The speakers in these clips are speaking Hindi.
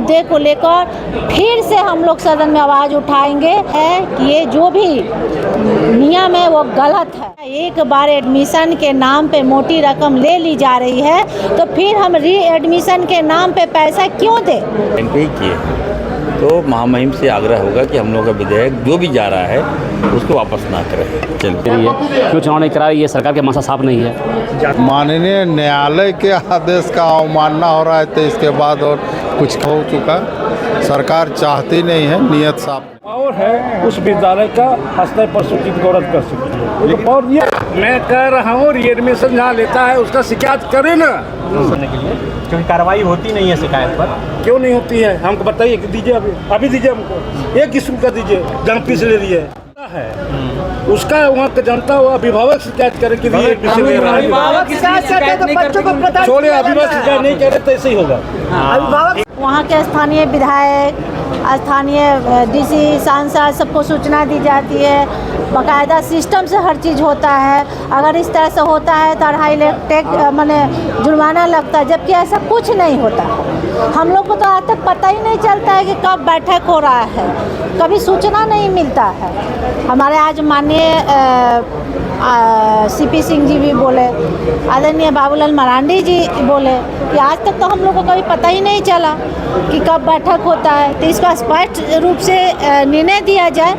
मुद्दे को लेकर फिर से हम लोग सदन में आवाज़ उठाएंगे है कि ये जो भी नियम है वो गलत है। एक बार एडमिशन के नाम पे मोटी रकम ले ली जा रही है तो फिर हम री एडमिशन के नाम पे पैसा क्यों दें? तो महामहिम से आग्रह होगा कि हम लोग का विधेयक जो भी जा रहा है उसको वापस ना करें। चलिए क्यों चुनाव नहीं करा, ये सरकार के मनसा साफ नहीं है। माननीय न्यायालय के आदेश का अवमानना हो रहा है तो इसके बाद और कुछ हो चुका, सरकार चाहती नहीं है, नियत साफ और है उस विद्यालय का स्तर पर सूचित गौरव कर सकती है। और ये मैं कह रहा हूँ रीएडमिशन जहाँ लेता है उसका शिकायत करे ना, क्योंकि कार्रवाई होती नहीं है शिकायत पर। क्यों नहीं होती है हमको बताइए कि दीजिए, अभी दीजिए हमको एक स्कूल का दीजिए जहाँ फीस ले लिए है उसका वहाँ का जनता वो अभिभावक शिकायत करे कि रीएडमिशन ले रहा है। छोड़े अभिभावक शिकायत नहीं करे तो ऐसे ही होगा। वहाँ के स्थानीय विधायक, स्थानीय डीसी, सांसद सबको सूचना दी जाती है, बाकायदा सिस्टम से हर चीज़ होता है। अगर इस तरह से होता है तो 2.5 लाख माने जुर्माना लगता है, जबकि ऐसा कुछ नहीं होता। हम लोग को तो आज तक पता ही नहीं चलता है कि कब बैठक हो रहा है, कभी सूचना नहीं मिलता है। हमारे आज माननीय सीपी सिंह जी भी बोले, आदरणीय बाबूलाल मरांडी जी बोले कि आज तक तो हम लोग को कभी पता ही नहीं चला कि कब बैठक होता है। तो इसका स्पष्ट रूप से निर्णय दिया जाए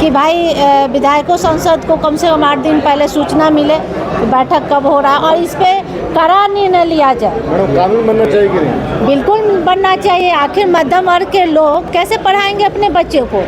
कि भाई विधायकों संसद को कम से कम 8 दिन पहले सूचना मिले कि बैठक कब हो रहा है और इस पर कड़ा निर्णय लिया जाए। कानून बनना चाहिए कि नहीं? बिल्कुल बनना चाहिए। आखिर मध्यम वर्ग के लोग कैसे पढ़ाएंगे अपने बच्चों को?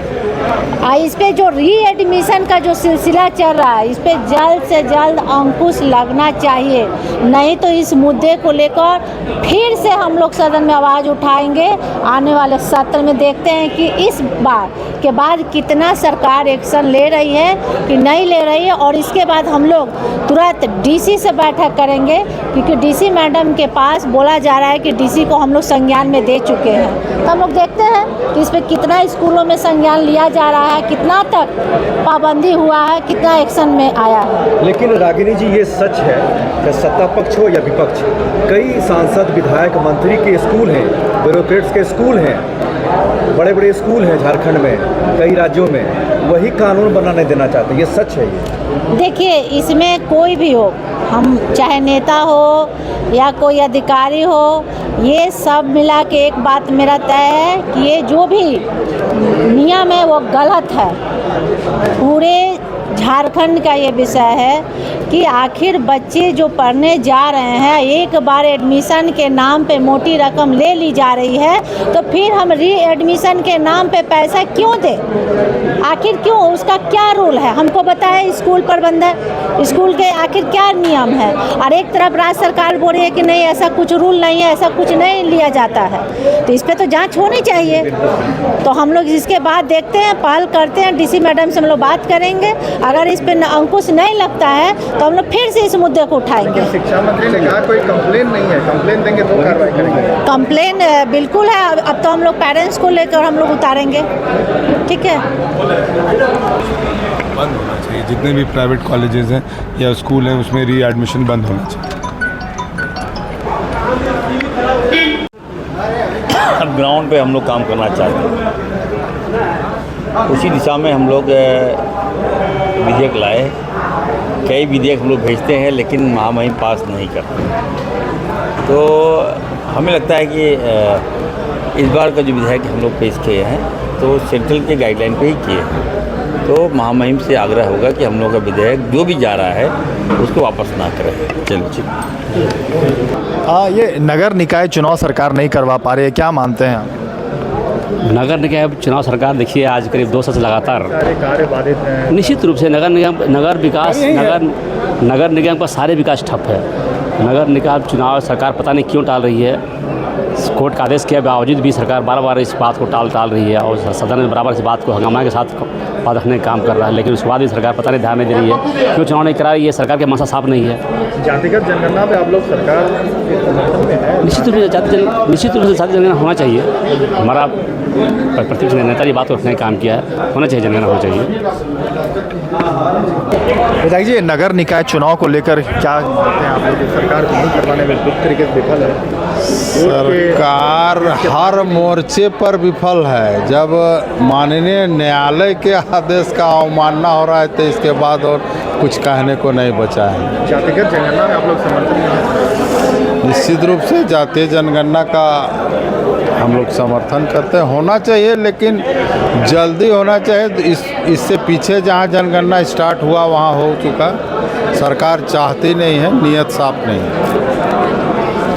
इस पे जो री एडमिशन का जो सिलसिला चल रहा है, इस पे जल्द से जल्द अंकुश लगना चाहिए, नहीं तो इस मुद्दे को लेकर फिर से हम लोग सदन में आवाज़ उठाएंगे। आने वाले सत्र में देखते हैं कि इस बार के बाद कितना सरकार एक्शन ले रही है कि नहीं ले रही है, और इसके बाद हम लोग तुरंत डीसी से बैठक करेंगे, क्योंकि डीसी मैडम के पास बोला जा रहा है कि डीसी को हम लोग संज्ञान में दे चुके हैं। तो हम लोग देखते हैं कि इस पर कितना स्कूलों में संज्ञान लिया जा रहा है, कितना तक पाबंदी हुआ है, कितना एक्शन में आया है। लेकिन रागिनी जी, ये सच है कि सत्ता पक्ष हो या विपक्ष, कई सांसद, विधायक, मंत्री के स्कूल हैं, ब्यूरोक्रेट्स के स्कूल हैं, बड़े बड़े स्कूल हैं झारखंड में, कई राज्यों में, वही कानून बनाने देना चाहते हैं। ये सच है। ये देखिए, इसमें कोई भी हो, हम चाहे नेता हो या कोई अधिकारी हो, ये सब मिला के एक बात मेरा तय है कि ये जो भी नियम है वो गलत है। पूरे झारखंड का ये विषय है कि आखिर बच्चे जो पढ़ने जा रहे हैं, एक बार एडमिशन के नाम पे मोटी रकम ले ली जा रही है तो फिर हम री एडमिशन के नाम पे पैसा क्यों दें? आखिर क्यों? उसका क्या रूल है हमको बताए स्कूल प्रबंधक, स्कूल के आखिर क्या नियम है? और एक तरफ राज्य सरकार बोल रही है कि नहीं, ऐसा कुछ रूल नहीं है, ऐसा कुछ नहीं लिया जाता है। तो इस पर तो जाँच होनी चाहिए। तो हम लोग इसके बाद देखते हैं, पहल करते हैं, डीसी मैडम से हम लोग बात करेंगे। अगर इस पर अंकुश नहीं लगता है तो हम लोग फिर से इस मुद्दे को उठाएंगे। शिक्षा मंत्री ने कहा कोई कंप्लेन नहीं है, कंप्लेन देंगे तो कार्रवाई करेंगे। कंप्लेन बिल्कुल है। अब तो हम लोग पेरेंट्स को लेकर हम लोग उतारेंगे। ठीक है, बंद होना चाहिए। जितने भी प्राइवेट कॉलेजेस हैं या स्कूल हैं उसमें री एडमिशन बंद होना चाहिए। अब ग्राउंड पे हम लोग काम करना चाहते हैं, उसी दिशा में हम लोग विधेयक लाए। कई विधेयक हम लोग भेजते हैं लेकिन महामहिम पास नहीं करते। तो हमें लगता है कि इस बार का जो विधेयक हम लोग पेश किए हैं तो सेंट्रल के गाइडलाइन पे ही किए हैं। तो महामहिम से आग्रह होगा कि हम लोग का विधेयक जो भी जा रहा है उसको वापस ना करें। चलिए। ये नगर निकाय चुनाव सरकार नहीं करवा पा रही है, क्या मानते हैं आप? नगर निकाय चुनाव सरकार, देखिए आज करीब 2 साल से लगातार कार्य बाधित हैं। निश्चित रूप से नगर निगम का सारे विकास ठप है। नगर निकाय चुनाव सरकार पता नहीं क्यों टाल रही है। कोर्ट का आदेश के बावजूद भी सरकार बार इस बात को टाल रही है और सदन में बराबर इस बात को हंगामा के साथ बात रखने का काम कर रहा है, लेकिन उसके बाद भी सरकार पता नहीं ध्यान नहीं दे रही है। क्यों चुनाव नहीं करा, ये सरकार के मनसा साफ नहीं है। जातिगत जनगणना में आप लोग सरकार के समर्थन में है? निश्चित रूप से जाति जनगणना होना चाहिए। हमारा प्रतिपक्ष नेता ये बात को रखने का काम किया है, होना चाहिए, जनगणना होना चाहिए। विधायक जी, नगर निकाय चुनाव को लेकर क्या मानते हैं आप लोग? सरकार नहीं करवाने में बुरी तरीके से विफल है। सरकार हर मोर्चे पर विफल है। जब माननीय न्यायालय के आदेश का अवमानना हो रहा है तो इसके बाद और कुछ कहने को नहीं बचा है। जातिगत जनगणना में आप लोग समर्थन निश्चित रूप से जातीय जनगणना का हम लोग समर्थन करते हैं, होना चाहिए, लेकिन जल्दी होना चाहिए। इससे पीछे जहां जनगणना स्टार्ट हुआ वहां हो चुका, सरकार चाहती नहीं है, नियत साफ नहीं है।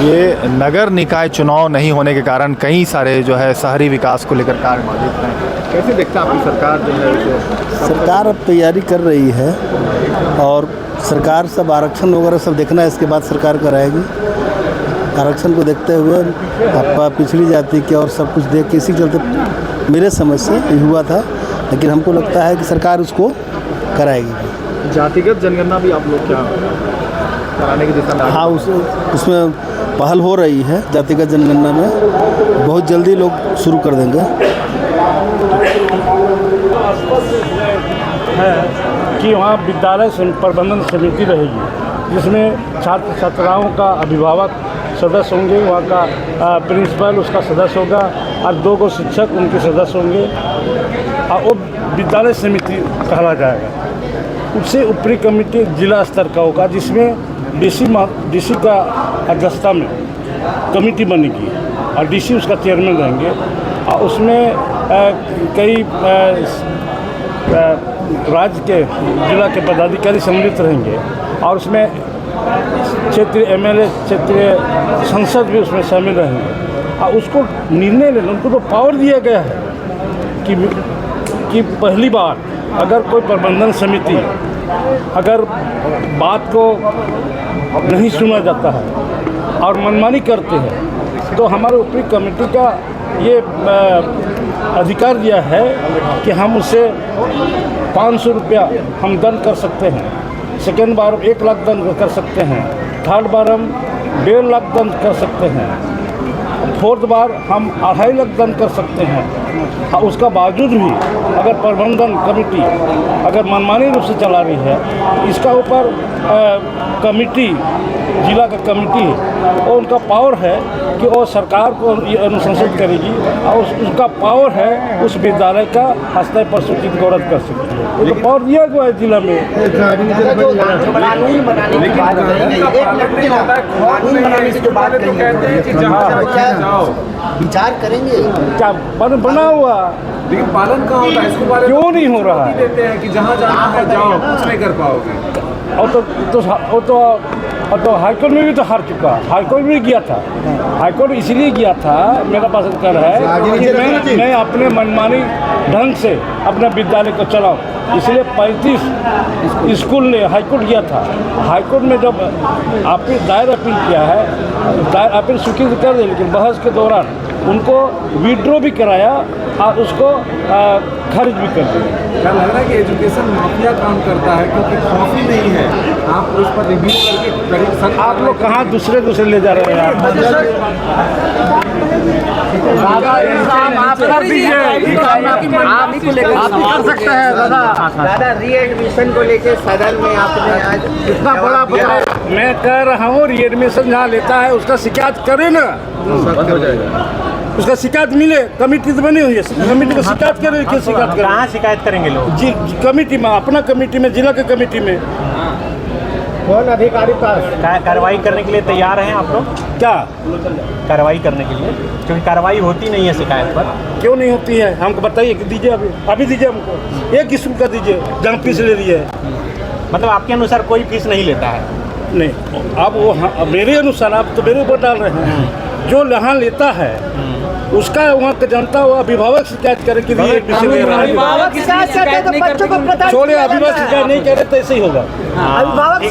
ये नगर निकाय चुनाव नहीं होने के कारण कई सारे जो है शहरी विकास को लेकर कार्य बाधित हैं। कैसे देखता है आपकी सरकार जो है इसे? सरकार अब तैयारी कर रही है और सरकार सब आरक्षण वगैरह सब देखना है, इसके बाद सरकार कराएगी। आरक्षण को देखते हुए आपका पिछड़ी जाति के और सब कुछ देख के इसी चलते मेरे समझ से ये हुआ था, लेकिन हमको लगता है कि सरकार उसको कराएगी। जातिगत जनगणना भी आप लोग क्या कराने की दिशा में? हाँ, उसमें पहल हो रही है। जातिगत जनगणना में बहुत जल्दी लोग शुरू कर देंगे। है कि वहाँ विद्यालय प्रबंधन समिति रहेगी, जिसमें छात्र छात्राओं का अभिभावक सदस्य होंगे, वहाँ का प्रिंसिपल उसका सदस्य होगा और 2 शिक्षक उनके सदस्य होंगे और वो विद्यालय समिति कहला जाएगा। उससे ऊपरी कमेटी जिला स्तर का होगा, जिसमें डीसी का अध्यक्षता में कमेटी बनेगी और डीसी उसका चेयरमैन रहेंगे और उसमें कई राज्य के जिला के पदाधिकारी सम्मिलित रहेंगे और उसमें क्षेत्रीय एमएलए, क्षेत्रीय संसद भी उसमें शामिल रहेंगे और उसको निर्णय लेना, उनको तो पावर दिया गया है कि पहली बार अगर कोई प्रबंधन समिति अगर बात को नहीं सुना जाता है और मनमानी करते हैं तो हमारे ऊपरी कमेटी का ये अधिकार दिया है कि हम उससे 500 रुपया हम दंड कर सकते हैं, सेकेंड बार 1 लाख दंड कर सकते हैं, थर्ड बार हम 1.5 लाख दंड कर सकते हैं, फोर्थ बार हम 2.5 लाख दंड कर सकते हैं। और उसका बावजूद भी अगर प्रबंधन कमेटी अगर मनमानी रूप से चला रही है, इसका ऊपर कमेटी, जिला का कमेटी और उनका पावर है कि वो सरकार को अनुशंसित करेगी और उसका पावर है उस विद्यालय का अस्थायी प्रसूचित को रद्द कर सकती है। वो तो पावर दिया गया है जिला में। विचार करेंगे क्या बना हुआ, लेकिन पालन कहाँ होता है? इसके बारे में क्यों नहीं हो रहा है? देते हैं कि जहाँ जाना है जाओ, कुछ नहीं कर पाओगे। और तो हाईकोर्ट में भी तो हार चुका, हाईकोर्ट में गया था, हाईकोर्ट इसलिए गया था, मेरा पास कर है कि मैं अपने मनमानी ढंग से अपने विद्यालय को चलाऊं, इसलिए 35 स्कूल ने हाईकोर्ट गया था। हाईकोर्ट में जब दायर अपील किया है, दायर अपील स्वीकृत कर दी, लेकिन बहस के दौरान उनको विड्रॉ भी कराया और उसको खारिज भी कर दिया। क्या लग रहा है कि एजुकेशन माफिया काम करता है? क्योंकि कॉपी नहीं है, आप उस पर रिव्यू करके आप लोग कहाँ दूसरे ले जा रहे हैं? आप कर दीजिए, आप ही कर सकते हैं दादा। रीएडमिशन को लेके सदन में आपने आज इतना बड़ा बदलाव मैं कह रहा हूँ, रीएडमिशन जहाँ लेता है उसका शिकायत करे ना, बंद हो जाएगा। उसका शिकायत मिले, कमेटी तो बनी हुई है, कमेटी को शिकायत करें, क्यों शिकायत करें? कहाँ शिकायत करेंगे लोग? जी कमेटी में, अपना कमेटी में, जिला के कमेटी में। कौन अधिकारी पास कार्रवाई करने के लिए तैयार हैं आप लोग? क्या कार्रवाई करने के लिए? क्योंकि कार्रवाई होती नहीं है शिकायत पर। क्यों नहीं होती है? हमको बताइए कि दीजिए, अभी दीजिए हमको, 1 स्कूल का दीजिए जहाँ फीस ले रही है। मतलब आपके अनुसार कोई फीस नहीं लेता है? नहीं, आप वो मेरे अनुसार आप तो मेरे ऊपर डाल रहे हैं। जो यहाँ लेता है उसका वहाँ का जनता वो अभिभावक शिकायत करे कि एडमिशन ले रहा है। छोड़े, अभिभावक शिकायत नहीं करे तो ऐसे ही होगा। अभिभावक